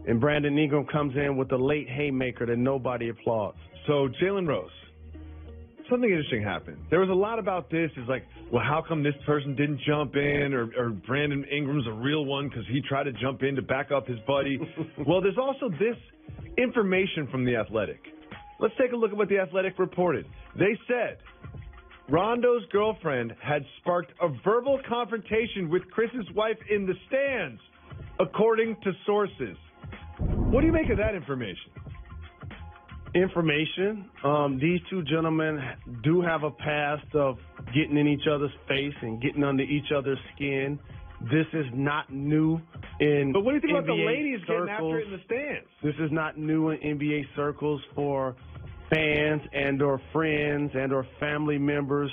and Brandon Ingram comes in with a late haymaker that nobody applauds. So, Jalen Rose, something interesting happened. There was a lot about this. It's like, well, how come this person didn't jump in, or Brandon Ingram's a real one because he tried to jump in to back up his buddy. Well, there's also this information from The Athletic. Let's take a look at what The Athletic reported. They said Rondo's girlfriend had sparked a verbal confrontation with Chris's wife in the stands, according to sources. What do you make of that information? These two gentlemen do have a past of getting in each other's face and getting under each other's skin. This is not new in But what do you think NBA about the ladies circles. getting after it in the stands? This is not new in NBA circles for fans and or friends and or family members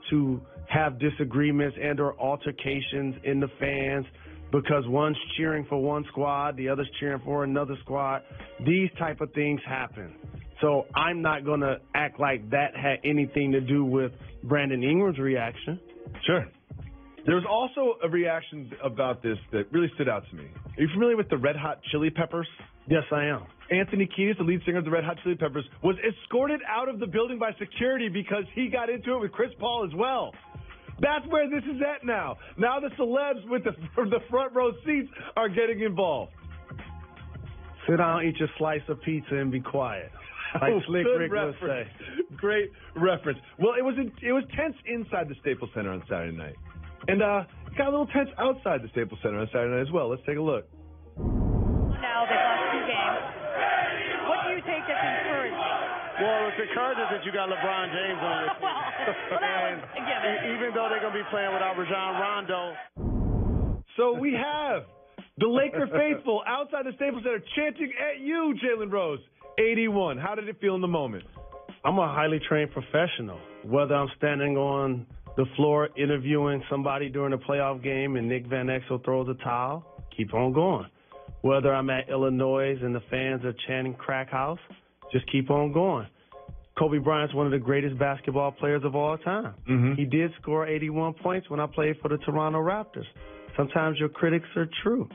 to have disagreements and or altercations in the fans because one's cheering for one squad, the other's cheering for another squad. These type of things happen. So I'm not going to act like that had anything to do with Brandon Ingram's reaction. Sure. There was also a reaction about this that really stood out to me. Are you familiar with the Red Hot Chili Peppers? Yes, I am. Anthony Kiedis, the lead singer of the Red Hot Chili Peppers, was escorted out of the building by security because he got into it with Chris Paul as well. That's where this is at now. Now the celebs with the front row seats are getting involved. Sit down, eat your slice of pizza, and be quiet. Like Slick Rick would say. Great reference. Well, it was tense inside the Staples Center on Saturday night. And it got a little tense outside the Staples Center on Saturday night as well. Let's take a look. Now they've lost 2 games. What do you take that's encouraging? Well, it's encouraging that you got LeBron James on your team. Even though they're going to be playing without Rajon Rondo. So we have the Laker faithful outside the Staples Center chanting at you, Jalen Rose. 81. How did it feel in the moment? I'm a highly trained professional. Whether I'm standing on the floor interviewing somebody during a playoff game and Nick Van Exel throws a towel, keep on going. Whether I'm at Illinois and the fans are chanting crack house, just keep on going. Kobe Bryant's one of the greatest basketball players of all time. Mm-hmm. He did score 81 points when I played for the Toronto Raptors. Sometimes your critics are true.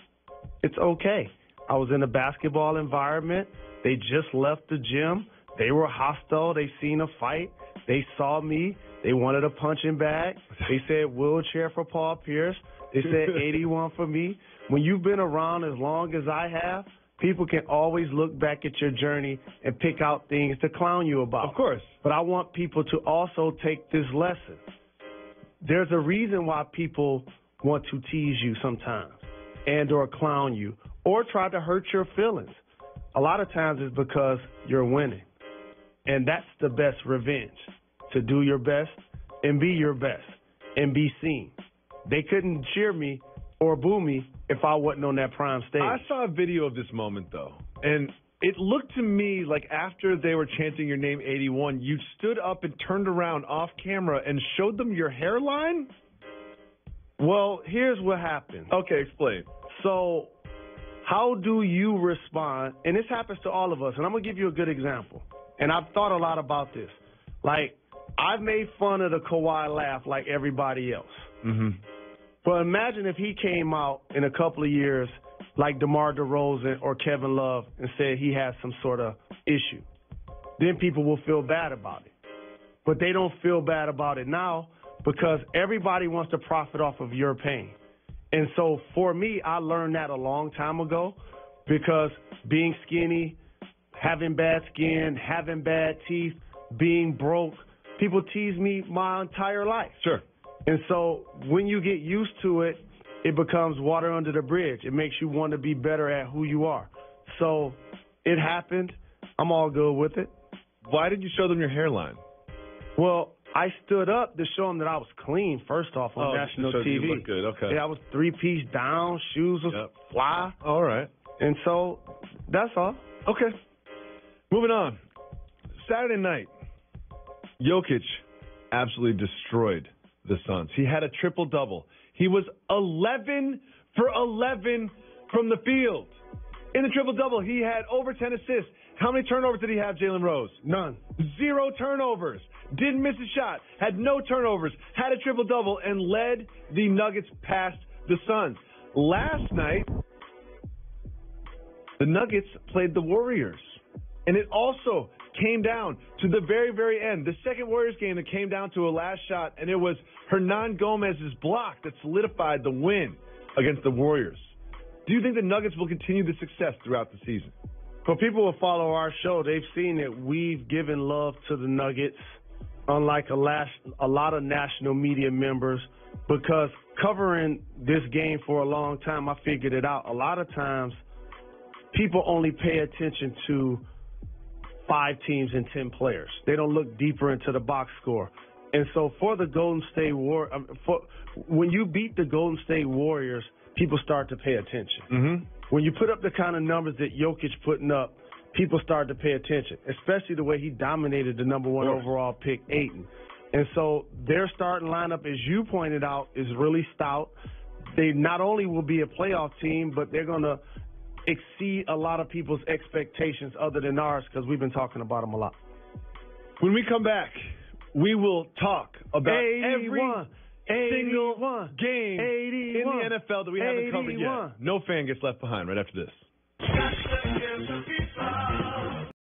It's okay. I was in a basketball environment. They just left the gym. They were hostile. They seen a fight. They saw me. They wanted a punching bag. They said wheelchair for Paul Pierce. They said 81 for me. When you've been around as long as I have, people can always look back at your journey and pick out things to clown you about. Of course. But I want people to also take this lesson. There's a reason why people want to tease you sometimes and or clown you or try to hurt your feelings. A lot of times it's because you're winning. And that's the best revenge, to do your best and be your best and be seen. They couldn't cheer me or boo me if I wasn't on that prime stage. I saw a video of this moment, though, and it looked to me like after they were chanting your name 81, you stood up and turned around off camera and showed them your hairline? Well, here's what happened. Okay, explain. So how do you respond? And this happens to all of us, and I'm going to give you a good example. And I've thought a lot about this. Like, I've made fun of the Kawhi laugh like everybody else. Mm-hmm. But imagine if he came out in a couple of years like DeMar DeRozan or Kevin Love and said he has some sort of issue. Then people will feel bad about it. But they don't feel bad about it now because everybody wants to profit off of your pain. And so for me, I learned that a long time ago because being skinny, having bad skin, having bad teeth, being broke, people tease me my entire life. Sure. And so when you get used to it, it becomes water under the bridge. It makes you want to be better at who you are. So it happened. I'm all good with it. Why did you show them your hairline? Well, I stood up to show them that I was clean, first off, on national TV. You look good, okay. Yeah, I was 3-piece down, shoes was fly. All right. And so that's all. Okay. Moving on. Saturday night, Jokic absolutely destroyed the Suns. He had a triple-double. He was 11 for 11 from the field. In the triple-double, he had over 10 assists. How many turnovers did he have, Jalen Rose? None. 0 turnovers. Didn't miss a shot. Had no turnovers. Had a triple-double and led the Nuggets past the Suns. Last night, the Nuggets played the Warriors. And it also came down to the very, very end. The second Warriors game that came down to a last shot, and it was Hernan Gomez's block that solidified the win against the Warriors. Do you think the Nuggets will continue the success throughout the season? For people who follow our show, they've seen that we've given love to the Nuggets, unlike a lot of national media members, because covering this game for a long time, I figured it out. A lot of times, people only pay attention to 5 teams and 10 players. They don't look deeper into the box score. And so for the Golden State when you beat the Golden State Warriors, people start to pay attention. Mm-hmm. When you put up the kind of numbers that Jokic putting up, people start to pay attention, especially the way he dominated the number 1 overall pick, Ayton. And so their starting lineup, as you pointed out, is really stout. They not only will be a playoff team, but they're going to exceed a lot of people's expectations other than ours because we've been talking about them a lot. When we come back, we will talk about every single game in the NFL that we haven't covered yet. No fan gets left behind right after this.